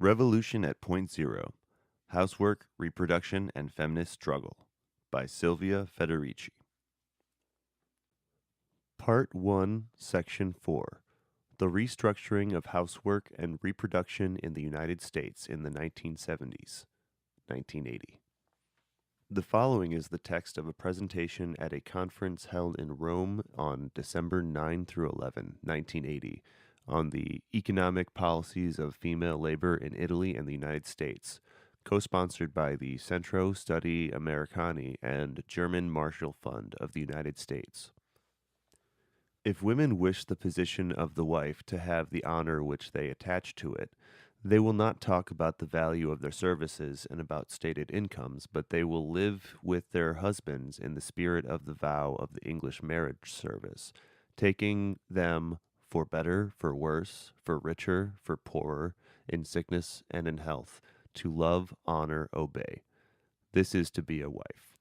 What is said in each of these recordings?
Revolution at Point Zero: Housework, Reproduction, and Feminist Struggle by Silvia Federici. Part 1, Section 4: The Restructuring of Housework and Reproduction in the United States in the 1970s, 1980. The following is the text of a presentation at a conference held in Rome on December 9 through 11, 1980, on the economic policies of female labor in Italy and the United States, co-sponsored by the Centro Studi Americani and German Marshall Fund of the United States. If women wish the position of the wife to have the honor which they attach to it, they will not talk about the value of their services and about stated incomes, but they will live with their husbands in the spirit of the vow of the English marriage service, taking them for better, for worse, for richer, for poorer, in sickness and in health, to love, honor, obey. This is to be a wife.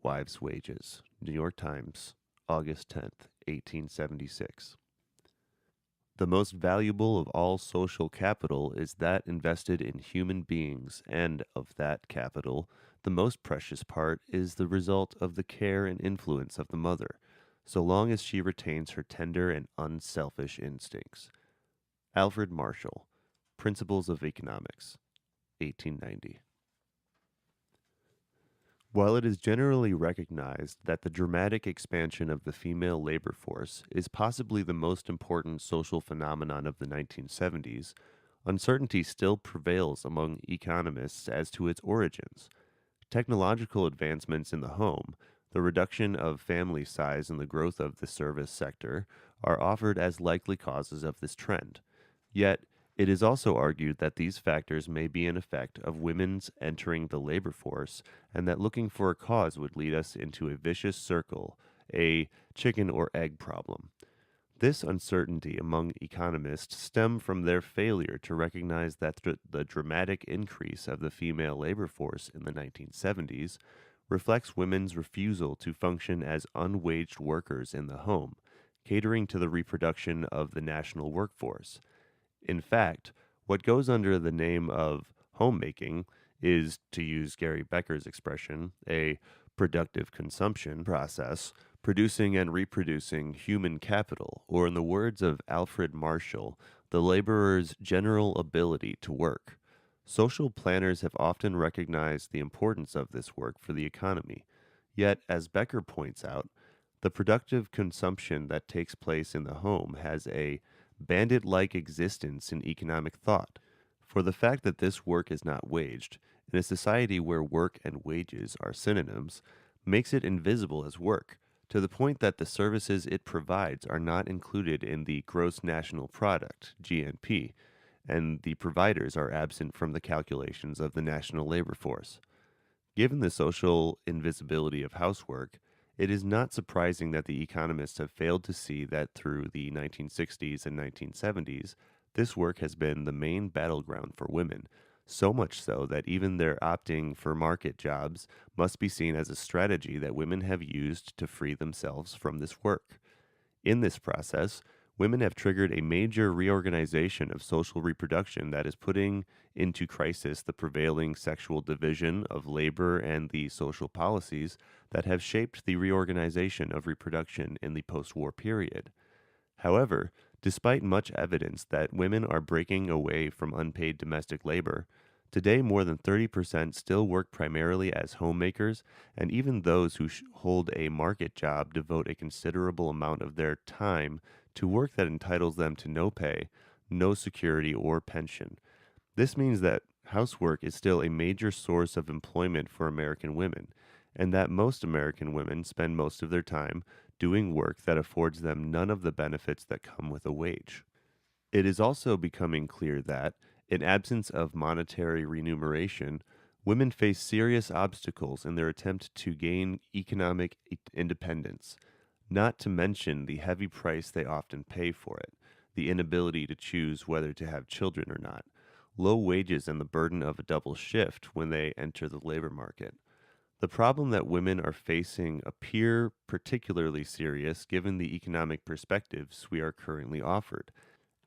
Wives' Wages, New York Times, August 10th, 1876. The most valuable of all social capital is that invested in human beings, and of that capital, the most precious part is the result of the care and influence of the mother, so long as she retains her tender and unselfish instincts. Alfred Marshall, Principles of Economics, 1890. While it is generally recognized that the dramatic expansion of the female labor force is possibly the most important social phenomenon of the 1970s, uncertainty still prevails among economists as to its origins. Technological advancements in the home, the reduction of family size, and the growth of the service sector are offered as likely causes of this trend. Yet, it is also argued that these factors may be an effect of women's entering the labor force, and that looking for a cause would lead us into a vicious circle, a chicken or egg problem. This uncertainty among economists stems from their failure to recognize that the dramatic increase of the female labor force in the 1970s reflects women's refusal to function as unwaged workers in the home, catering to the reproduction of the national workforce. In fact, what goes under the name of homemaking is, to use Gary Becker's expression, a productive consumption process, producing and reproducing human capital, or in the words of Alfred Marshall, the laborer's general ability to work. Social planners have often recognized the importance of this work for the economy. Yet, as Becker points out, the productive consumption that takes place in the home has a bandit-like existence in economic thought. For the fact that this work is not waged, in a society where work and wages are synonyms, makes it invisible as work, to the point that the services it provides are not included in the gross national product, GNP, and the providers are absent from the calculations of the national labor force. Given the social invisibility of housework, it is not surprising that the economists have failed to see that through the 1960s and 1970s, this work has been the main battleground for women, so much so that even their opting for market jobs must be seen as a strategy that women have used to free themselves from this work. In this process, women have triggered a major reorganization of social reproduction that is putting into crisis the prevailing sexual division of labor and the social policies that have shaped the reorganization of reproduction in the post-war period. However, despite much evidence that women are breaking away from unpaid domestic labor, today more than 30% still work primarily as homemakers, and even those who hold a market job devote a considerable amount of their time to work that entitles them to no pay, no security, or pension. This means that housework is still a major source of employment for American women, and that most American women spend most of their time doing work that affords them none of the benefits that come with a wage. It is also becoming clear that, in absence of monetary remuneration, women face serious obstacles in their attempt to gain economic independence, not to mention the heavy price they often pay for it, the inability to choose whether to have children or not, low wages, and the burden of a double shift when they enter the labor market. The problem that women are facing appear particularly serious given the economic perspectives we are currently offered,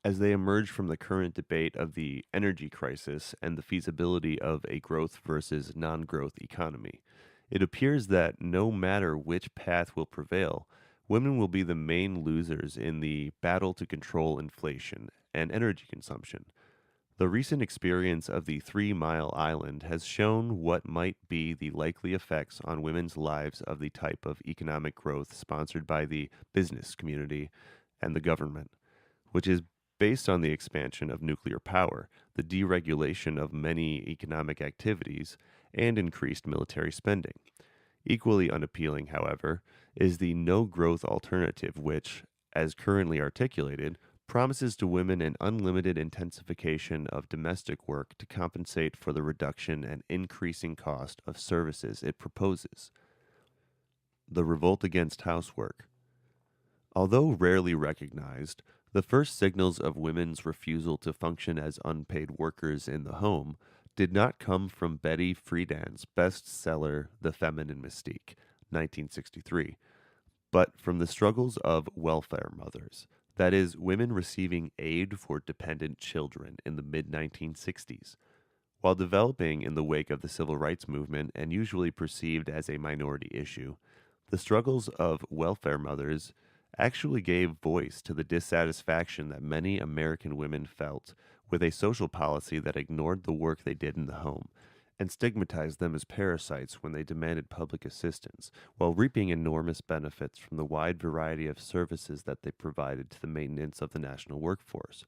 as they emerge from the current debate of the energy crisis and the feasibility of a growth versus non growth economy. It appears that no matter which path will prevail, women will be the main losers in the battle to control inflation and energy consumption. The recent experience of the 3 Mile Island has shown what might be the likely effects on women's lives of the type of economic growth sponsored by the business community and the government, which is based on the expansion of nuclear power, the deregulation of many economic activities, and increased military spending. Equally unappealing, however, is the no growth alternative, which, as currently articulated, promises to women an unlimited intensification of domestic work to compensate for the reduction and increasing cost of services it proposes. The revolt against housework. Although rarely recognized, the first signals of women's refusal to function as unpaid workers in the home did not come from Betty Friedan's bestseller, The Feminine Mystique, 1963, but from the struggles of welfare mothers, that is, women receiving aid for dependent children in the mid 1960s. While developing in the wake of the civil rights movement and usually perceived as a minority issue, the struggles of welfare mothers actually gave voice to the dissatisfaction that many American women felt with a social policy that ignored the work they did in the home and stigmatized them as parasites when they demanded public assistance, while reaping enormous benefits from the wide variety of services that they provided to the maintenance of the national workforce.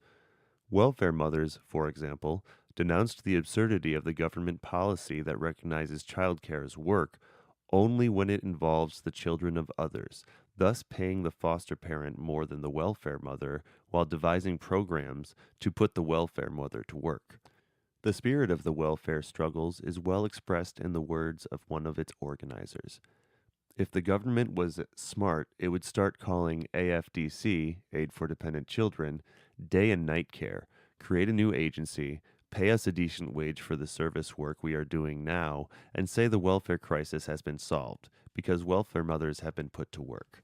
Welfare mothers, for example, denounced the absurdity of the government policy that recognizes childcare as work only when it involves the children of others, thus paying the foster parent more than the welfare mother while devising programs to put the welfare mother to work. The spirit of the welfare struggles is well expressed in the words of one of its organizers. If the government was smart, it would start calling AFDC, Aid for Dependent Children, day and night care, create a new agency, pay us a decent wage for the service work we are doing now, and say the welfare crisis has been solved, because welfare mothers have been put to work.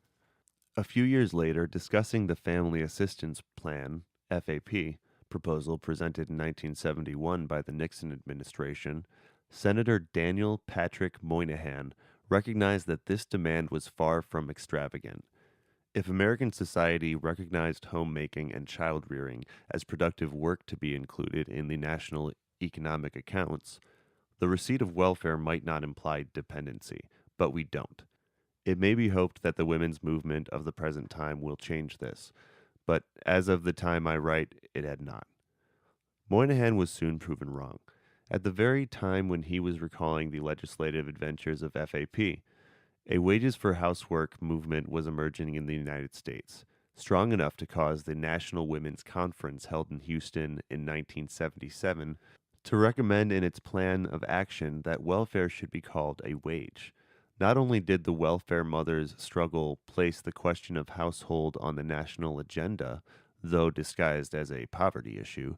A few years later, discussing the Family Assistance Plan, FAP, proposal presented in 1971 by the Nixon administration, Senator Daniel Patrick Moynihan recognized that this demand was far from extravagant. If American society recognized homemaking and child rearing as productive work to be included in the national economic accounts, the receipt of welfare might not imply dependency, but we don't. It may be hoped that the women's movement of the present time will change this, but as of the time I write, it had not. Moynihan was soon proven wrong. At the very time when he was recalling the legislative adventures of FAP, a wages for housework movement was emerging in the United States, strong enough to cause the National Women's Conference held in Houston in 1977 to recommend in its plan of action that welfare should be called a wage. Not only did the welfare mothers' struggle place the question of household on the national agenda, though disguised as a poverty issue,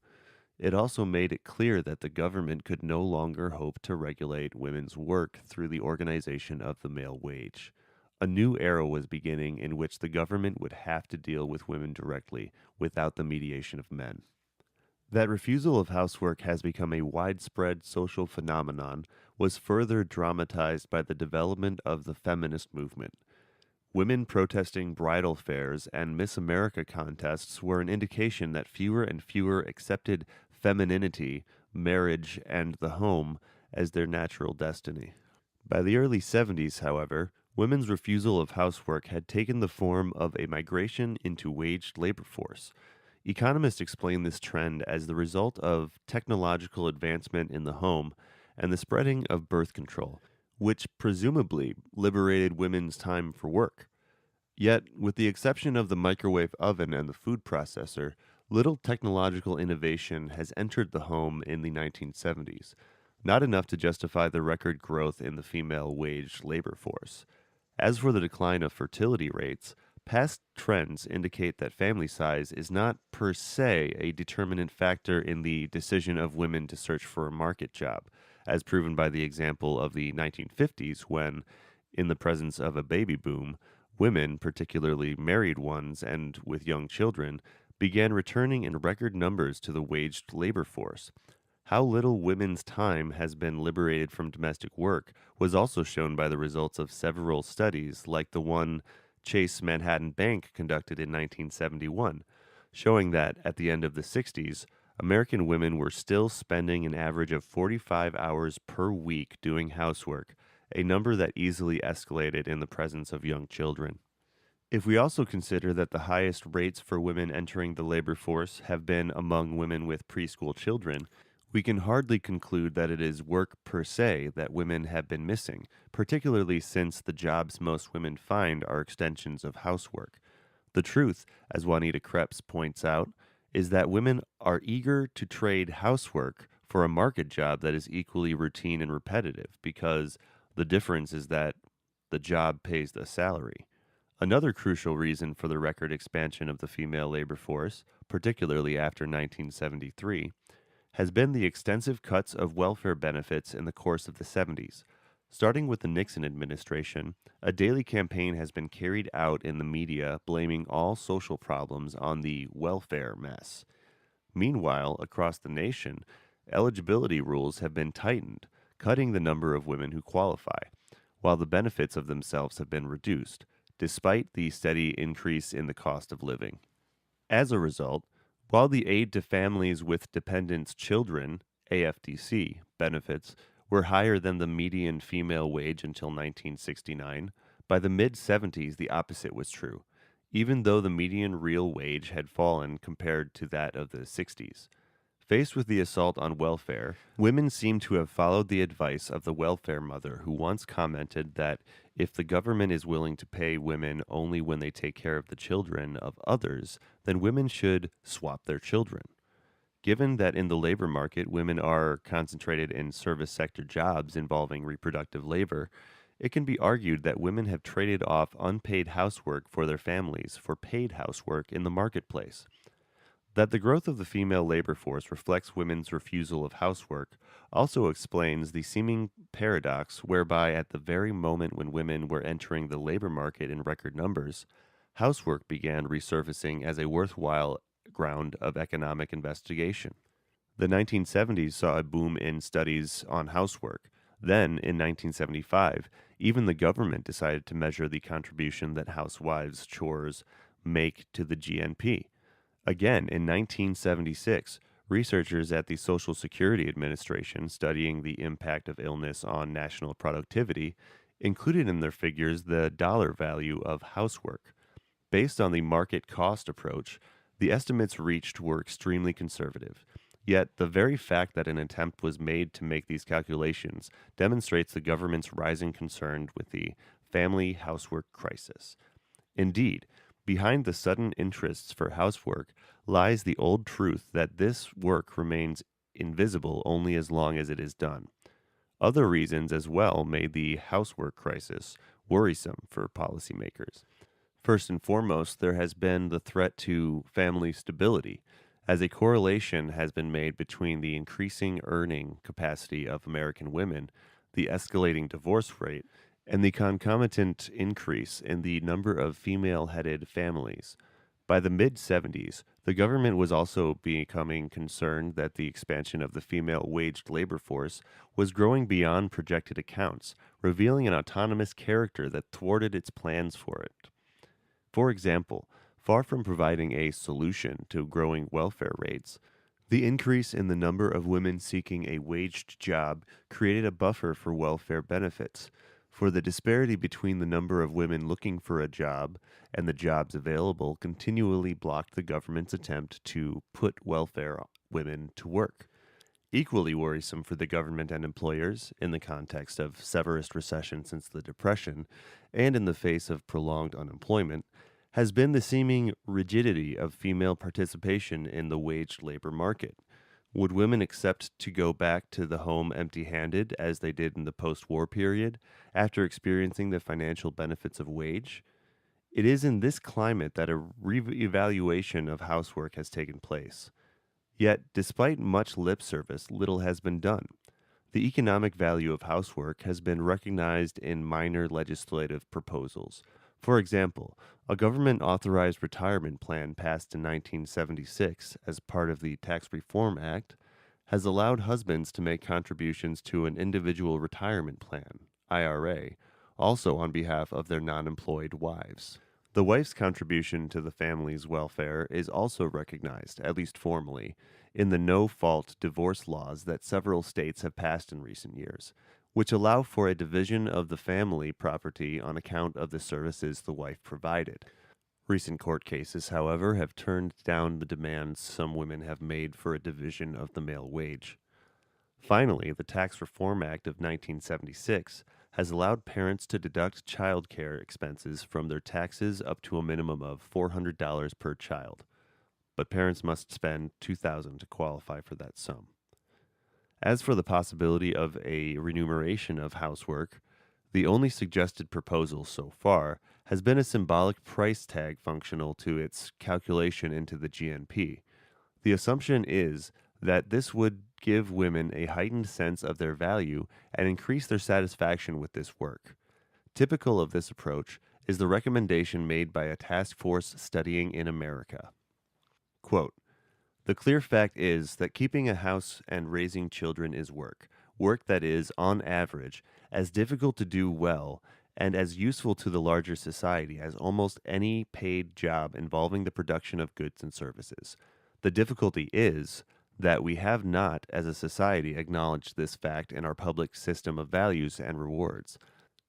it also made it clear that the government could no longer hope to regulate women's work through the organization of the male wage. A new era was beginning in which the government would have to deal with women directly without the mediation of men. That refusal of housework has become a widespread social phenomenon was further dramatized by the development of the feminist movement. Women protesting bridal fairs and Miss America contests were an indication that fewer and fewer accepted femininity, marriage, and the home as their natural destiny. By the early 70s, however, women's refusal of housework had taken the form of a migration into waged labor force. Economists explain this trend as the result of technological advancement in the home and the spreading of birth control, which presumably liberated women's time for work. Yet, with the exception of the microwave oven and the food processor, little technological innovation has entered the home in the 1970s, not enough to justify the record growth in the female wage labor force. As for the decline of fertility rates, past trends indicate that family size is not per se a determinant factor in the decision of women to search for a market job, as proven by the example of the 1950s when, in the presence of a baby boom, women, particularly married ones and with young children, began returning in record numbers to the waged labor force. How little women's time has been liberated from domestic work was also shown by the results of several studies, like the one Chase Manhattan Bank conducted in 1971, showing that at the end of the 60s, American women were still spending an average of 45 hours per week doing housework, a number that easily escalated in the presence of young children. If we also consider that the highest rates for women entering the labor force have been among women with preschool children, we can hardly conclude that it is work per se that women have been missing, particularly since the jobs most women find are extensions of housework. The truth, as Juanita Krebs points out, is that women are eager to trade housework for a market job that is equally routine and repetitive because the difference is that the job pays the salary. Another crucial reason for the record expansion of the female labor force, particularly after 1973, has been the extensive cuts of welfare benefits in the course of the 70s. Starting with the Nixon administration, a daily campaign has been carried out in the media blaming all social problems on the welfare mess. Meanwhile, across the nation, eligibility rules have been tightened, cutting the number of women who qualify, while the benefits of themselves have been reduced, despite the steady increase in the cost of living. As a result, while the Aid to Families with Dependents Children, AFDC, benefits were higher than the median female wage until 1969, by the mid-70s the opposite was true, even though the median real wage had fallen compared to that of the 60s. Faced with the assault on welfare, women seem to have followed the advice of the welfare mother who once commented that if the government is willing to pay women only when they take care of the children of others, then women should swap their children. Given that in the labor market women are concentrated in service sector jobs involving reproductive labor, it can be argued that women have traded off unpaid housework for their families for paid housework in the marketplace. That the growth of the female labor force reflects women's refusal of housework also explains the seeming paradox whereby at the very moment when women were entering the labor market in record numbers, housework began resurfacing as a worthwhile ground of economic investigation. The 1970s saw a boom in studies on housework. Then, in 1975, even the government decided to measure the contribution that housewives' chores make to the GNP. Again, in 1976, researchers at the Social Security Administration studying the impact of illness on national productivity included in their figures the dollar value of housework. Based on the market cost approach, the estimates reached were extremely conservative. Yet, the very fact that an attempt was made to make these calculations demonstrates the government's rising concern with the family housework crisis. Indeed, behind the sudden interests for housework lies the old truth that this work remains invisible only as long as it is done. Other reasons as well made the housework crisis worrisome for policymakers. First and foremost, there has been the threat to family stability, as a correlation has been made between the increasing earning capacity of American women, the escalating divorce rate, and the concomitant increase in the number of female-headed families. By the mid-70s, the government was also becoming concerned that the expansion of the female-waged labor force was growing beyond projected accounts, revealing an autonomous character that thwarted its plans for it. For example, far from providing a solution to growing welfare rates, the increase in the number of women seeking a waged job created a buffer for welfare benefits, for the disparity between the number of women looking for a job and the jobs available continually blocked the government's attempt to put welfare women to work. Equally worrisome for the government and employers, in the context of severest recession since the Depression, and in the face of prolonged unemployment, has been the seeming rigidity of female participation in the waged labor market. Would women accept to go back to the home empty-handed as they did in the post-war period after experiencing the financial benefits of wage? It is in this climate that a re-evaluation of housework has taken place. Yet, despite much lip service, little has been done. The economic value of housework has been recognized in minor legislative proposals. For example, a government authorized retirement plan passed in 1976 as part of the Tax Reform Act has allowed husbands to make contributions to an individual retirement plan, IRA, also on behalf of their non employed wives. The wife's contribution to the family's welfare is also recognized, at least formally, in the no fault divorce laws that several states have passed in recent years, which allow for a division of the family property on account of the services the wife provided. Recent court cases, however, have turned down the demands some women have made for a division of the male wage. Finally, the Tax Reform Act of 1976 has allowed parents to deduct child care expenses from their taxes up to a minimum of $400 per child, but parents must spend $2,000 to qualify for that sum. As for the possibility of a remuneration of housework, the only suggested proposal so far has been a symbolic price tag functional to its calculation into the GNP. The assumption is that this would give women a heightened sense of their value and increase their satisfaction with this work. Typical of this approach is the recommendation made by a task force studying in America. Quote, "The clear fact is that keeping a house and raising children is work that is, on average, as difficult to do well and as useful to the larger society as almost any paid job involving the production of goods and services. The difficulty is that we have not, as a society, acknowledged this fact in our public system of values and rewards.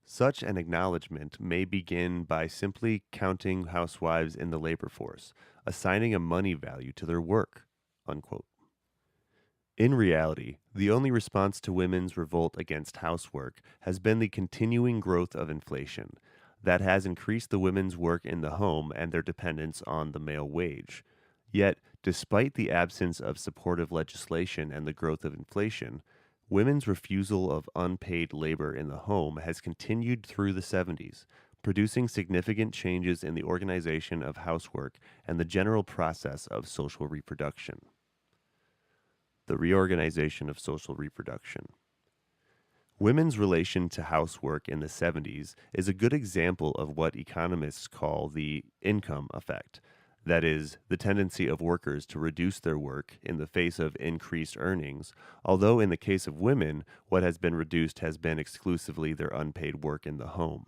Such an acknowledgement may begin by simply counting housewives in the labor force, assigning a money value to their work." Unquote. In reality, the only response to women's revolt against housework has been the continuing growth of inflation that has increased the women's work in the home and their dependence on the male wage. Yet, despite the absence of supportive legislation and the growth of inflation, women's refusal of unpaid labor in the home has continued through the 70s, producing significant changes in the organization of housework and the general process of social reproduction. The reorganization of social reproduction. Women's relation to housework in the 70s is a good example of what economists call the income effect. That is, the tendency of workers to reduce their work in the face of increased earnings, although in the case of women, what has been reduced has been exclusively their unpaid work in the home.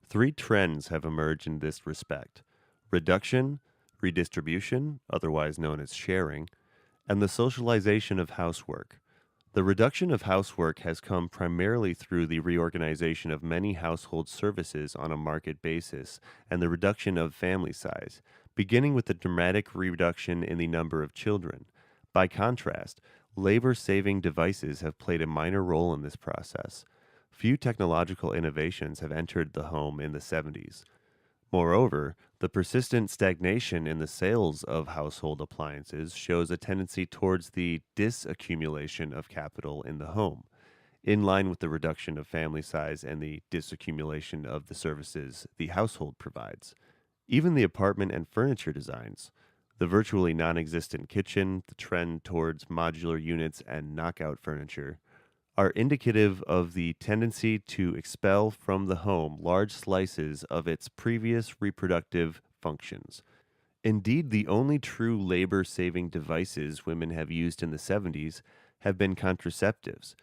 Three trends have emerged in this respect: reduction, redistribution, otherwise known as sharing, and the socialization of housework. The reduction of housework has come primarily through the reorganization of many household services on a market basis and the reduction of family size, beginning with the dramatic reduction in the number of children. By contrast, labor-saving devices have played a minor role in this process. Few technological innovations have entered the home in the 70s. Moreover, the persistent stagnation in the sales of household appliances shows a tendency towards the disaccumulation of capital in the home, in line with the reduction of family size and the disaccumulation of the services the household provides. Even the apartment and furniture designs, the virtually non-existent kitchen, the trend towards modular units and knockout furniture, are indicative of the tendency to expel from the home large slices of its previous reproductive functions. Indeed, the only true labor-saving devices women have used in the 70s have been contraceptives,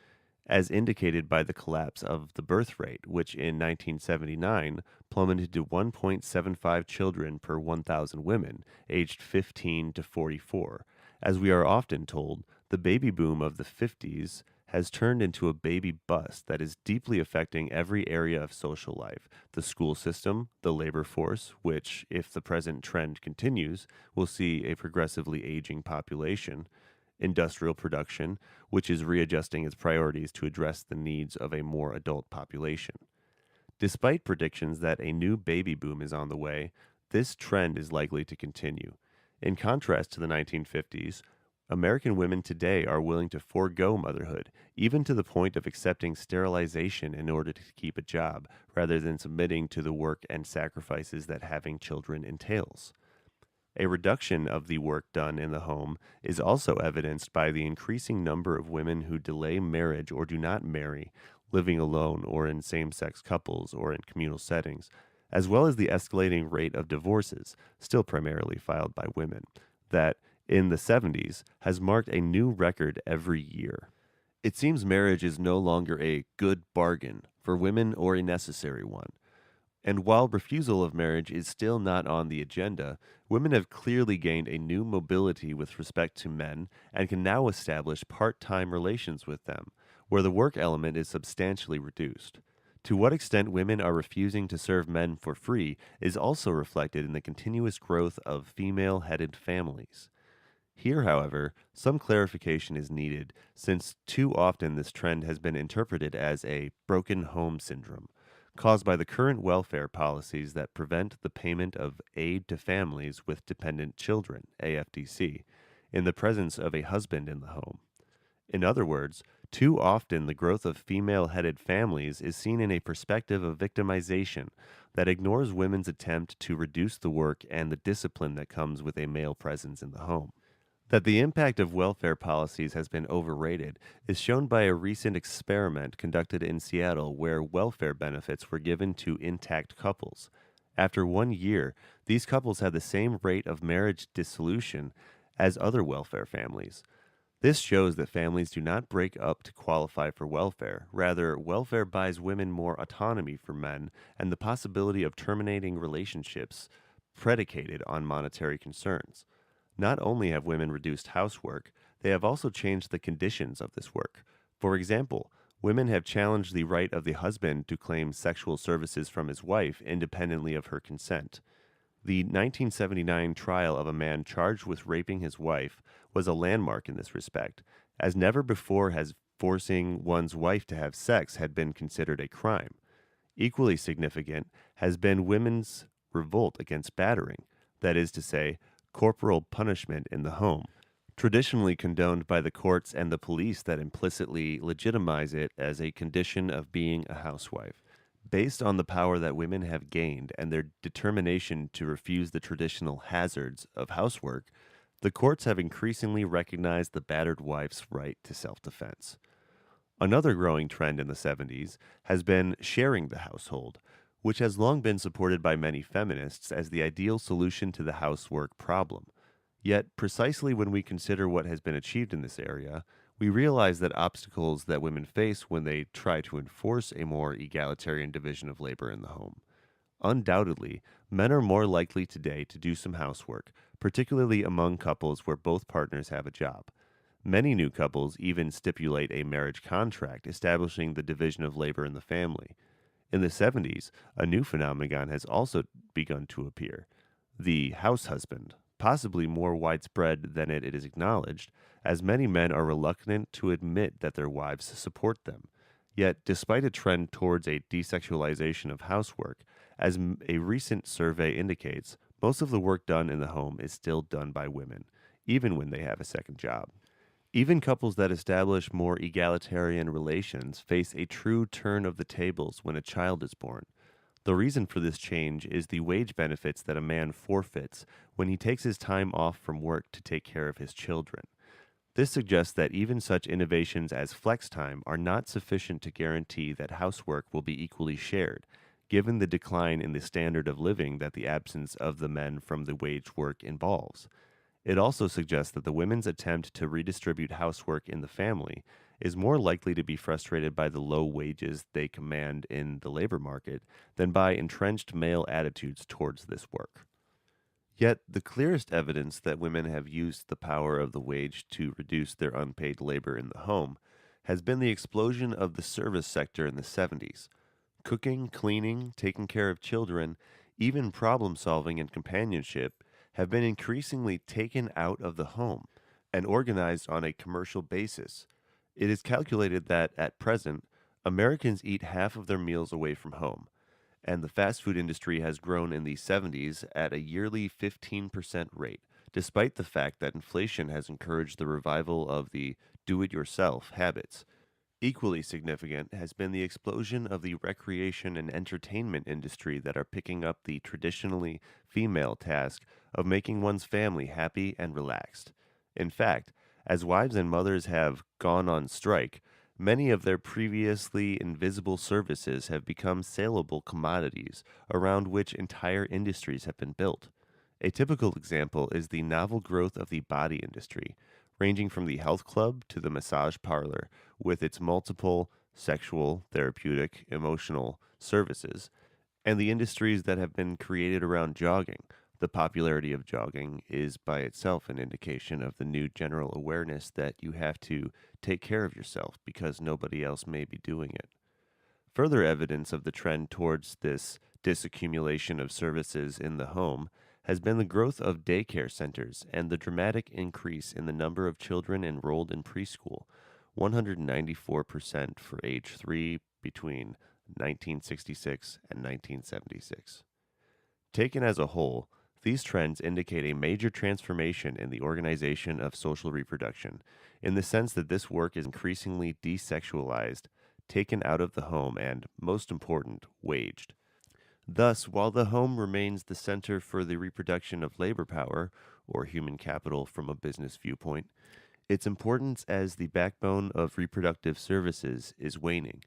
as indicated by the collapse of the birth rate, which in 1979 plummeted to 1.75 children per 1,000 women, aged 15 to 44. As we are often told, the baby boom of the 50s has turned into a baby bust that is deeply affecting every area of social life: the school system, the labor force, which, if the present trend continues, will see a progressively aging population, industrial production, which is readjusting its priorities to address the needs of a more adult population. Despite predictions that a new baby boom is on the way, this trend is likely to continue. In contrast to the 1950s, American women today are willing to forego motherhood, even to the point of accepting sterilization in order to keep a job, rather than submitting to the work and sacrifices that having children entails. A reduction of the work done in the home is also evidenced by the increasing number of women who delay marriage or do not marry, living alone or in same-sex couples or in communal settings, as well as the escalating rate of divorces, still primarily filed by women, that in the 70s has marked a new record every year. It seems marriage is no longer a good bargain for women or a necessary one. And while refusal of marriage is still not on the agenda, women have clearly gained a new mobility with respect to men and can now establish part time relations with them, where the work element is substantially reduced. To what extent women are refusing to serve men for free is also reflected in the continuous growth of female headed families. Here, however, some clarification is needed since too often this trend has been interpreted as a broken home syndrome, caused by the current welfare policies that prevent the payment of aid to families with dependent children, AFDC, in the presence of a husband in the home. In other words, too often the growth of female headed families is seen in a perspective of victimization that ignores women's attempt to reduce the work and the discipline that comes with a male presence in the home. That the impact of welfare policies has been overrated is shown by a recent experiment conducted in Seattle where welfare benefits were given to intact couples. After 1 year, these couples had the same rate of marriage dissolution as other welfare families. This shows that families do not break up to qualify for welfare. Rather, welfare buys women more autonomy for men and the possibility of terminating relationships predicated on monetary concerns. Not only have women reduced housework, they have also changed the conditions of this work. For example, women have challenged the right of the husband to claim sexual services from his wife independently of her consent. The 1979 trial of a man charged with raping his wife was a landmark in this respect, as never before has forcing one's wife to have sex had been considered a crime. Equally significant has been women's revolt against battering, that is to say, corporal punishment in the home, traditionally condoned by the courts and the police that implicitly legitimize it as a condition of being a housewife. Based on the power that women have gained and their determination to refuse the traditional hazards of housework, the courts have increasingly recognized the battered wife's right to self-defense. Another growing trend in the 70s has been sharing the household, which has long been supported by many feminists as the ideal solution to the housework problem. Yet, precisely when we consider what has been achieved in this area, we realize that obstacles that women face when they try to enforce a more egalitarian division of labor in the home. Undoubtedly, men are more likely today to do some housework, particularly among couples where both partners have a job. Many new couples even stipulate a marriage contract establishing the division of labor in the family. In the 70s, a new phenomenon has also begun to appear: the house husband, possibly more widespread than it is acknowledged, as many men are reluctant to admit that their wives support them. Yet, despite a trend towards a desexualization of housework, as a recent survey indicates, most of the work done in the home is still done by women, even when they have a second job. Even couples that establish more egalitarian relations face a true turn of the tables when a child is born. The reason for this change is the wage benefits that a man forfeits when he takes his time off from work to take care of his children. This suggests that even such innovations as flex time are not sufficient to guarantee that housework will be equally shared, given the decline in the standard of living that the absence of the men from the wage work involves. It also suggests that the women's attempt to redistribute housework in the family is more likely to be frustrated by the low wages they command in the labor market than by entrenched male attitudes towards this work. Yet, the clearest evidence that women have used the power of the wage to reduce their unpaid labor in the home has been the explosion of the service sector in the 70s. Cooking, cleaning, taking care of children, even problem solving and companionship have been increasingly taken out of the home and organized on a commercial basis. It is calculated that, at present, Americans eat half of their meals away from home, and the fast food industry has grown in the 70s at a yearly 15% rate, despite the fact that inflation has encouraged the revival of the do-it-yourself habits. Equally significant has been the explosion of the recreation and entertainment industry that are picking up the traditionally female task of making one's family happy and relaxed. In fact, as wives and mothers have gone on strike, Many of their previously invisible services have become saleable commodities around which entire industries have been built. A typical example is the novel growth of the body industry, ranging from the health club to the massage parlor, with its multiple sexual, therapeutic, emotional services, and the industries that have been created around jogging. The popularity of jogging is by itself an indication of the new general awareness that you have to take care of yourself because nobody else may be doing it. Further evidence of the trend towards this disaccumulation of services in the home has been the growth of daycare centers and the dramatic increase in the number of children enrolled in preschool, 194% for age 3 between 1966 and 1976. Taken as a whole, these trends indicate a major transformation in the organization of social reproduction, in the sense that this work is increasingly desexualized, taken out of the home, and, most important, waged. Thus, while the home remains the center for the reproduction of labor power, or human capital from a business viewpoint, its importance as the backbone of reproductive services is waning.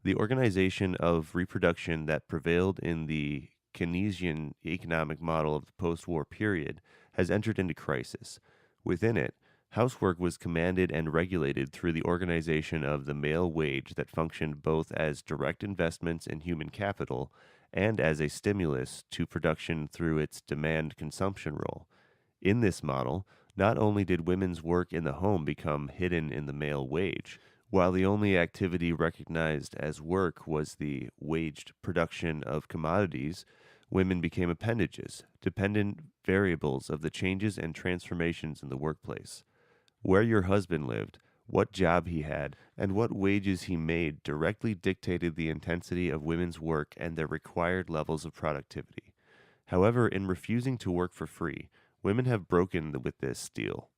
The organization of reproduction that prevailed in the Keynesian economic model of the post war period has entered into crisis. Within it, housework was commanded and regulated through the organization of the male wage that functioned both as direct investments in human capital and as a stimulus to production through its demand consumption role. In this model, not only did women's work in the home become hidden in the male wage, while the only activity recognized as work was the waged production of commodities, women became appendages, dependent variables of the changes and transformations in the workplace. Where your husband lived, what job he had, and what wages he made directly dictated the intensity of women's work and their required levels of productivity. However, in refusing to work for free, women have broken with this deal.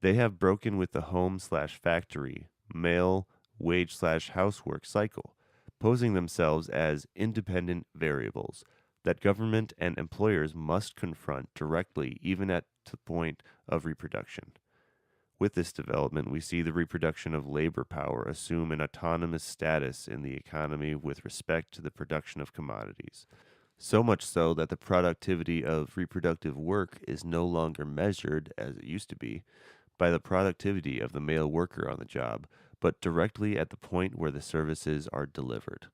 They have broken with the home/factory, male wage/housework cycle, posing themselves as independent variables that government and employers must confront directly, even at the point of reproduction. With this development, we see the reproduction of labor power assume an autonomous status in the economy with respect to the production of commodities. So much so that the productivity of reproductive work is no longer measured, as it used to be, by the productivity of the male worker on the job, but directly at the point where the services are delivered.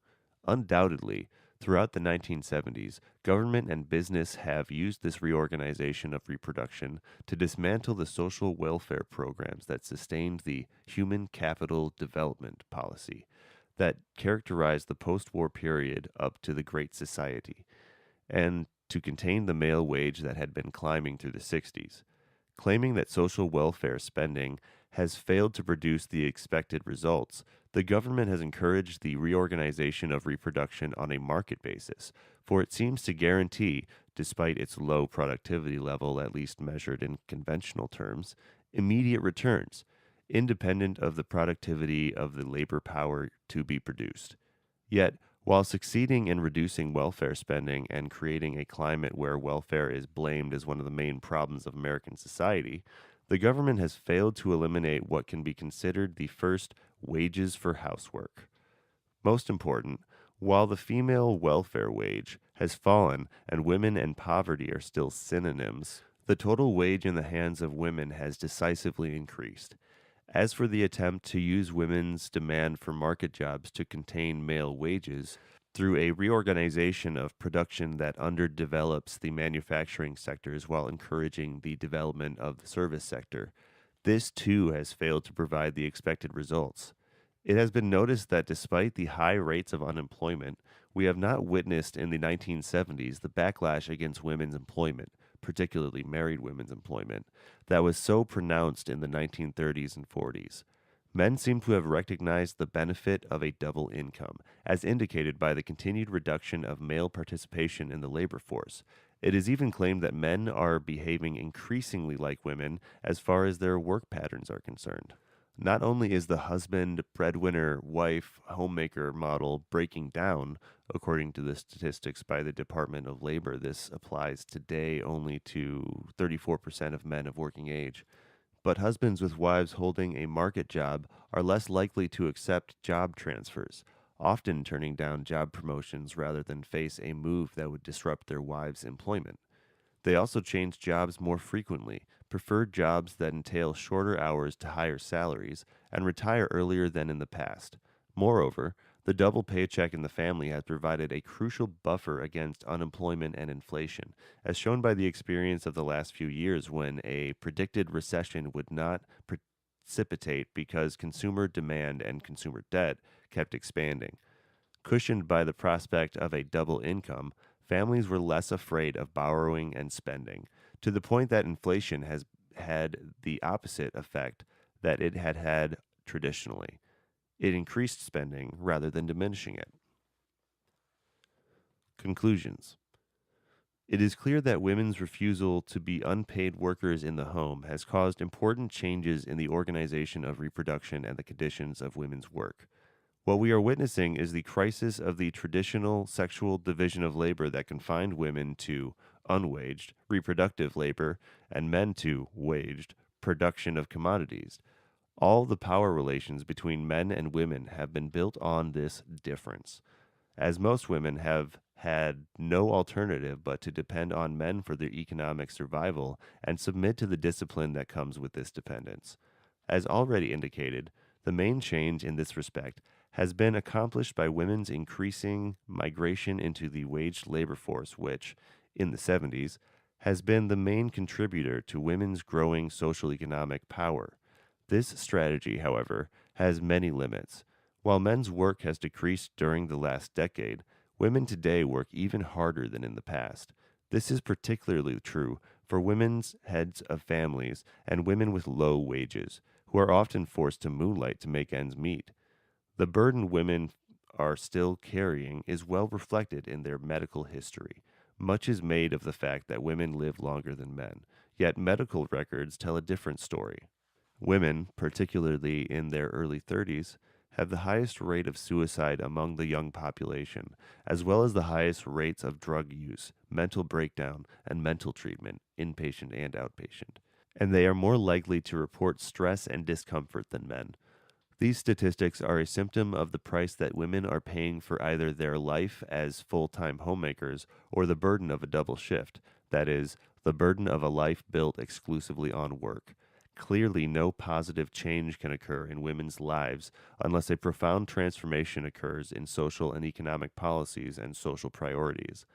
Undoubtedly, throughout the 1970s, government and business have used this reorganization of reproduction to dismantle the social welfare programs that sustained the human capital development policy that characterized the post-war period up to the Great Society, and to contain the male wage that had been climbing through the 60s. Claiming that social welfare spending has failed to produce the expected results, the government has encouraged the reorganization of reproduction on a market basis, for it seems to guarantee, despite its low productivity level, at least measured in conventional terms, immediate returns, independent of the productivity of the labor power to be produced. Yet, while succeeding in reducing welfare spending and creating a climate where welfare is blamed as one of the main problems of American society, the government has failed to eliminate what can be considered the first wages for housework. Most important, while the female welfare wage has fallen and women and poverty are still synonyms, the total wage in the hands of women has decisively increased. As for the attempt to use women's demand for market jobs to contain male wages through a reorganization of production that underdevelops the manufacturing sectors while encouraging the development of the service sector, this too has failed to provide the expected results. It has been noticed that despite the high rates of unemployment, we have not witnessed in the 1970s the backlash against women's employment, particularly married women's employment, that was so pronounced in the 1930s and 40s. Men seem to have recognized the benefit of a double income, as indicated by the continued reduction of male participation in the labor force. It is even claimed that men are behaving increasingly like women as far as their work patterns are concerned. Not only is the husband, breadwinner, wife, homemaker model breaking down, according to the statistics by the Department of Labor, this applies today only to 34% of men of working age, but husbands with wives holding a market job are less likely to accept job transfers, often turning down job promotions rather than face a move that would disrupt their wives' employment. They also change jobs more frequently, prefer jobs that entail shorter hours to higher salaries, and retire earlier than in the past. Moreover, the double paycheck in the family has provided a crucial buffer against unemployment and inflation, as shown by the experience of the last few years when a predicted recession would not precipitate because consumer demand and consumer debt kept expanding. Cushioned by the prospect of a double income, families were less afraid of borrowing and spending, to the point that inflation has had the opposite effect that it had had traditionally. It increased spending rather than diminishing it. Conclusions. It is clear that women's refusal to be unpaid workers in the home has caused important changes in the organization of reproduction and the conditions of women's work. What we are witnessing is the crisis of the traditional sexual division of labor that confined women to unwaged reproductive labor and men to waged production of commodities. All the power relations between men and women have been built on this difference, as most women have had no alternative but to depend on men for their economic survival and submit to the discipline that comes with this dependence. As already indicated, the main change in this respect has been accomplished by women's increasing migration into the waged labor force, which, in the 70s, has been the main contributor to women's growing social economic power. This strategy, however, has many limits. While men's work has decreased during the last decade, women today work even harder than in the past. This is particularly true for women's heads of families and women with low wages, who are often forced to moonlight to make ends meet. The burden women are still carrying is well reflected in their medical history. Much is made of the fact that women live longer than men, yet medical records tell a different story. Women, particularly in their early 30s, have the highest rate of suicide among the young population, as well as the highest rates of drug use, mental breakdown, and mental treatment, inpatient and outpatient. And they are more likely to report stress and discomfort than men. These statistics are a symptom of the price that women are paying for either their life as full-time homemakers or the burden of a double shift, that is, the burden of a life built exclusively on work. Clearly, no positive change can occur in women's lives unless a profound transformation occurs in social and economic policies and social priorities.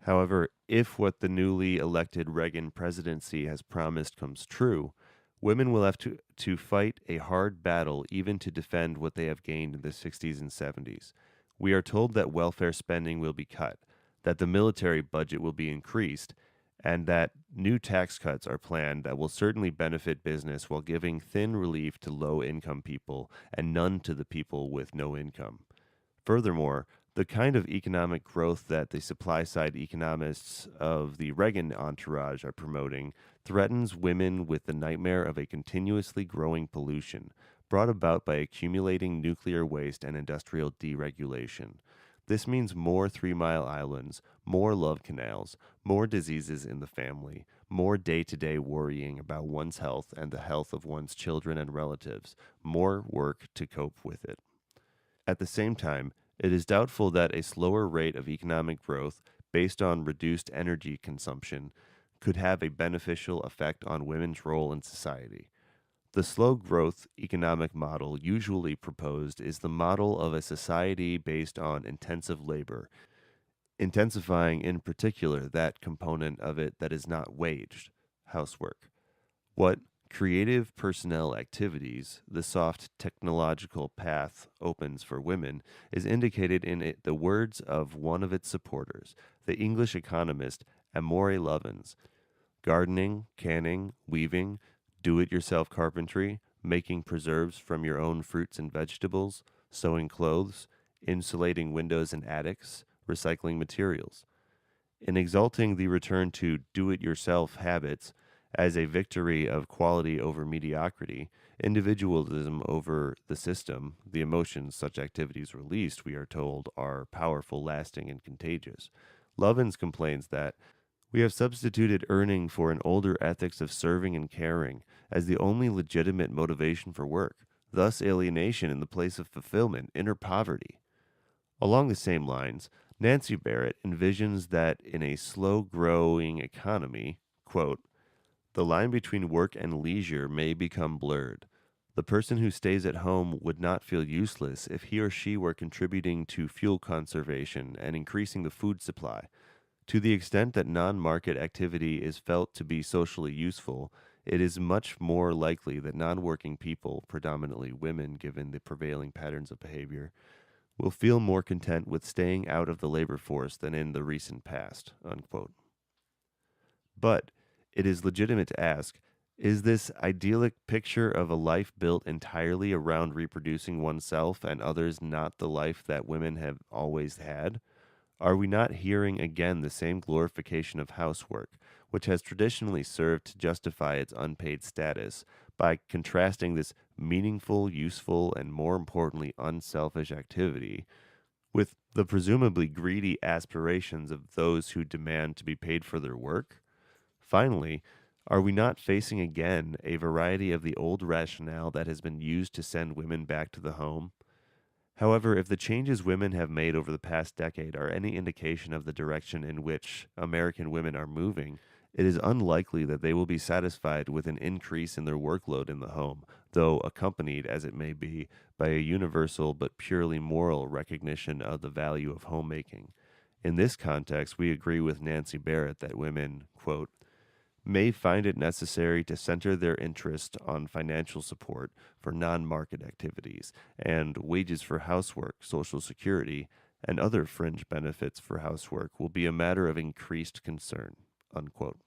However, if what the newly elected Reagan presidency has promised comes true, women will have to fight a hard battle even to defend what they have gained in the 60s and 70s. We are told that welfare spending will be cut, that the military budget will be increased, and that new tax cuts are planned that will certainly benefit business while giving thin relief to low-income people and none to the people with no income. Furthermore, the kind of economic growth that the supply-side economists of the Reagan entourage are promoting threatens women with the nightmare of a continuously growing pollution brought about by accumulating nuclear waste and industrial deregulation. This means more 3 Mile Islands, more love canals, more diseases in the family, more day-to-day worrying about one's health and the health of one's children and relatives, more work to cope with it. At the same time, it is doubtful that a slower rate of economic growth based on reduced energy consumption could have a beneficial effect on women's role in society. The slow growth economic model usually proposed is the model of a society based on intensive labor, intensifying in particular that component of it that is not waged, housework. What creative personnel activities the soft technological path opens for women is indicated in the words of one of its supporters, the English economist Amory Lovins. Gardening, canning, weaving, do-it-yourself carpentry, making preserves from your own fruits and vegetables, sewing clothes, insulating windows and attics, recycling materials. In exalting the return to do-it-yourself habits as a victory of quality over mediocrity, individualism over the system, the emotions such activities released, we are told, are powerful, lasting, and contagious. Lovins complains that We have substituted earning for an older ethics of serving and caring as the only legitimate motivation for work, thus alienation in the place of fulfillment, inner poverty. Along the same lines, Nancy Barrett envisions that in a slow-growing economy, quote, the line between work and leisure may become blurred. The person who stays at home would not feel useless if he or she were contributing to fuel conservation and increasing the food supply. To the extent that non-market activity is felt to be socially useful, it is much more likely that non-working people, predominantly women given the prevailing patterns of behavior, will feel more content with staying out of the labor force than in the recent past, unquote. But it is legitimate to ask, is this idyllic picture of a life built entirely around reproducing oneself and others not the life that women have always had? Are we not hearing again the same glorification of housework, which has traditionally served to justify its unpaid status, by contrasting this meaningful, useful, and more importantly, unselfish activity with the presumably greedy aspirations of those who demand to be paid for their work? Finally, are we not facing again a variety of the old rationale that has been used to send women back to the home? However, if the changes women have made over the past decade are any indication of the direction in which American women are moving, it is unlikely that they will be satisfied with an increase in their workload in the home, though accompanied, as it may be, by a universal but purely moral recognition of the value of homemaking. In this context, we agree with Nancy Barrett that women, quote, may find it necessary to center their interest on financial support for non-market activities and wages for housework, Social Security, and other fringe benefits for housework will be a matter of increased concern, unquote.